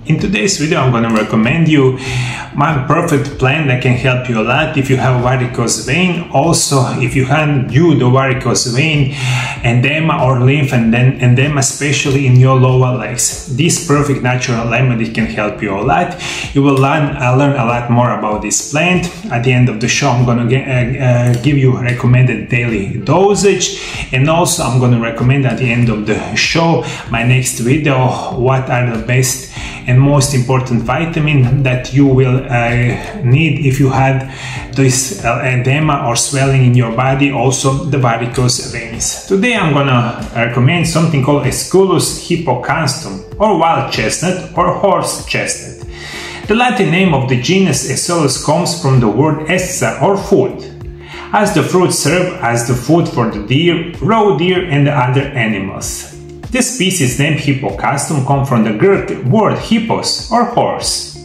In today's video, I'm going to recommend you my perfect plant that can help you a lot if you have varicose vein. Also, if you have the varicose vein, edema or lymph edema, especially in your lower legs. This perfect natural remedy can help you a lot. You will learn a lot more about this plant. At the end of the show, I'm going to give you recommended daily dosage, and also I'm going to recommend at the end of the show my next video what are the best and most important vitamin that you will need if you had this edema or swelling in your body, also the varicose veins. Today I'm gonna recommend something called Esculus hippocastum, or wild chestnut or horse chestnut. The Latin name of the genus Esculus comes from the word esca, or food, as the fruit serve as the food for the deer, roe deer and the other animals. The species name hippocastum comes from the Greek word hippos, or horse.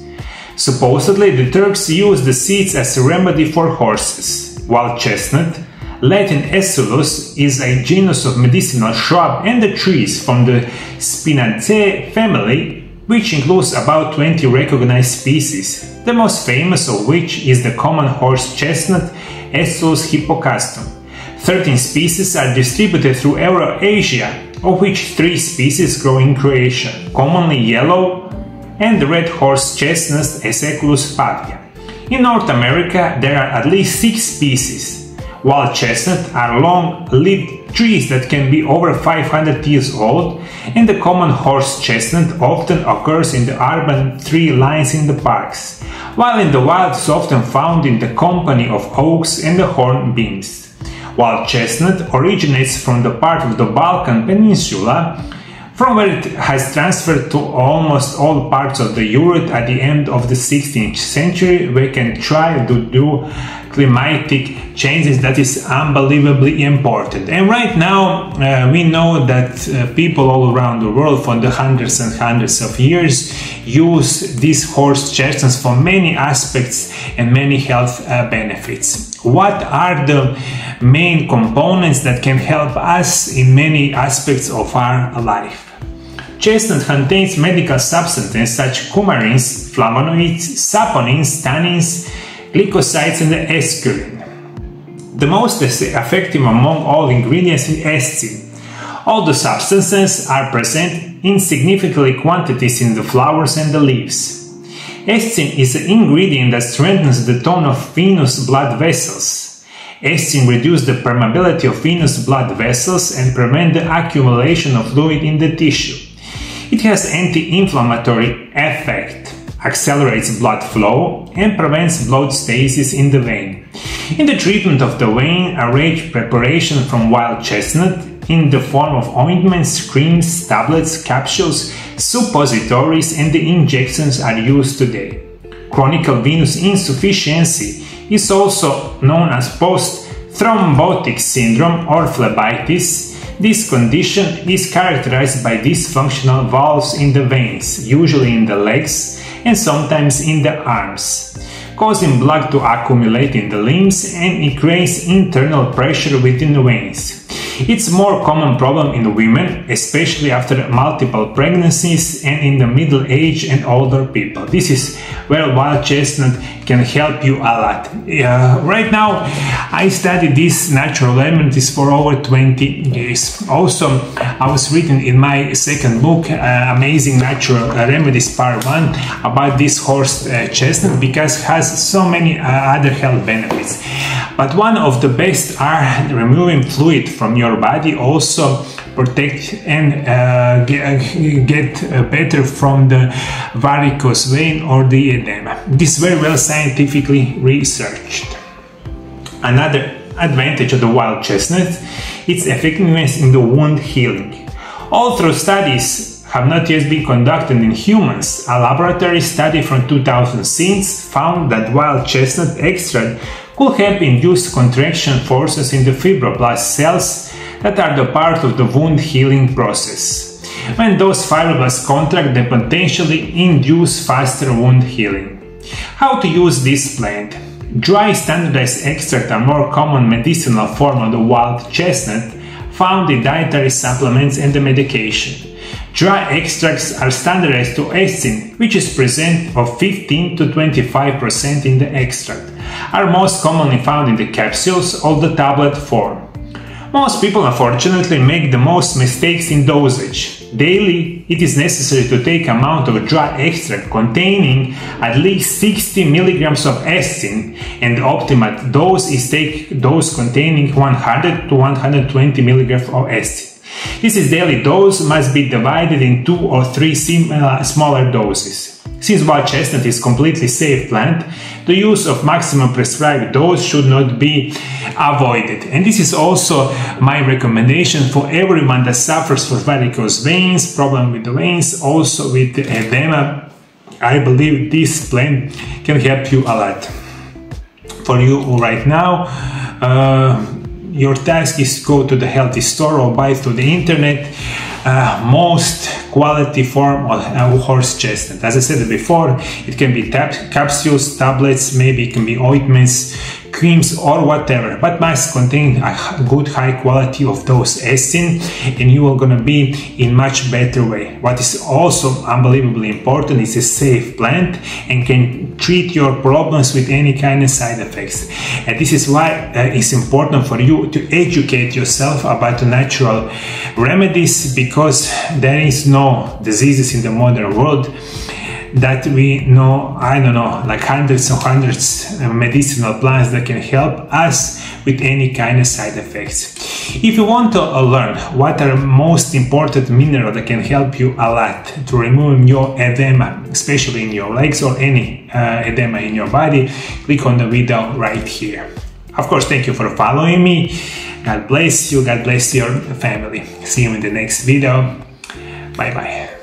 Supposedly, the Turks used the seeds as a remedy for horses. Wild chestnut, Latin Esculus, is a genus of medicinal shrub and the trees from the Spinaceae family, which includes about 20 recognized species, the most famous of which is the common horse chestnut Esculus hippocastum. 13 species are distributed through Eurasia, of which 3 species grow in Croatia, commonly yellow and the red horse chestnut Esculus patria. In North America, there are at least 6 species. Wild chestnut are long-lived trees that can be over 500 years old, and the common horse chestnut often occurs in the urban tree lines in the parks, while in the wild it is often found in the company of oaks and the hornbeams. Wild chestnut originates from the part of the Balkan Peninsula, from where it has transferred to almost all parts of the Europe at the end of the 16th century, where it can try to do climatic changes that is unbelievably important. And right now we know that people all around the world for the hundreds and hundreds of years use these horse chestnuts for many aspects and many health benefits. What are the main components that can help us in many aspects of our life? Chestnut contains medical substances such as coumarins, flavonoids, saponins, tannins, glycosides and esculin. The most effective among all ingredients is escin. All the substances are present in significant quantities in the flowers and the leaves. Escin is an ingredient that strengthens the tone of venous blood vessels. Escin reduces the permeability of venous blood vessels and prevents the accumulation of fluid in the tissue. It has anti-inflammatory effect, accelerates blood flow, and prevents blood stasis in the vein. In the treatment of the vein, a range preparation from wild chestnut in the form of ointments, creams, tablets, capsules, suppositories, and the injections are used today. Chronic venous insufficiency is also known as post-thrombotic syndrome or phlebitis. This condition is characterized by dysfunctional valves in the veins, usually in the legs and sometimes in the arms, causing blood to accumulate in the limbs and increase internal pressure within the veins. It's a more common problem in women, especially after multiple pregnancies and in the middle age and older people. This is where wild chestnut can help you a lot. Right now, I studied these natural remedies for over 20 years. Also, I was reading in my second book, Amazing Natural Remedies Part 1, about this horse chestnut because it has so many other health benefits. But one of the best are removing fluid from your body, also protect and get better from the varicose vein or the edema. This is very well scientifically researched. Another advantage of the wild chestnut is its effectiveness in the wound healing. Although studies have not yet been conducted in humans, a laboratory study from 2006 found that wild chestnut extract could help induce contraction forces in the fibroblast cells that are the part of the wound healing process. When those fibroblasts contract, they potentially induce faster wound healing. How to use this plant? Dry standardized extract are more common medicinal form of the wild chestnut found in dietary supplements and the medication. Dry extracts are standardized to estin, which is present of 15 to 25% in the extract, are most commonly found in the capsules or the tablet form. Most people unfortunately make the most mistakes in dosage. Daily, it is necessary to take amount of dry extract containing at least 60 mg of estin, and the optimal dose is take dose containing 100 to 120 mg of estin. This daily dose must be divided in 2 or 3 smaller doses. Since wild chestnut is completely safe plant, the use of maximum prescribed dose should not be avoided. And this is also my recommendation for everyone that suffers from varicose veins, problem with the veins, also with edema. I believe this plant can help you a lot. For you right now, your task is to go to the healthy store or buy through the internet most quality form of horse chestnut. As I said before, it can be capsules, tablets, maybe it can be ointments, creams, or whatever, but must contain a good high quality of those estin, and you are gonna be in much better way. What is also unbelievably important is a safe plant and can treat your problems with any kind of side effects. And this is why it's important for you to educate yourself about the natural remedies, because there is no diseases in the modern world that we know, I don't know, like hundreds and hundreds of medicinal plants that can help us with any kind of side effects. If you want to learn what are most important minerals that can help you a lot to remove your edema, especially in your legs or any edema in your body, click on the video right here. Of course, thank you for following me. God bless you, God bless your family. See you in the next video. Bye bye.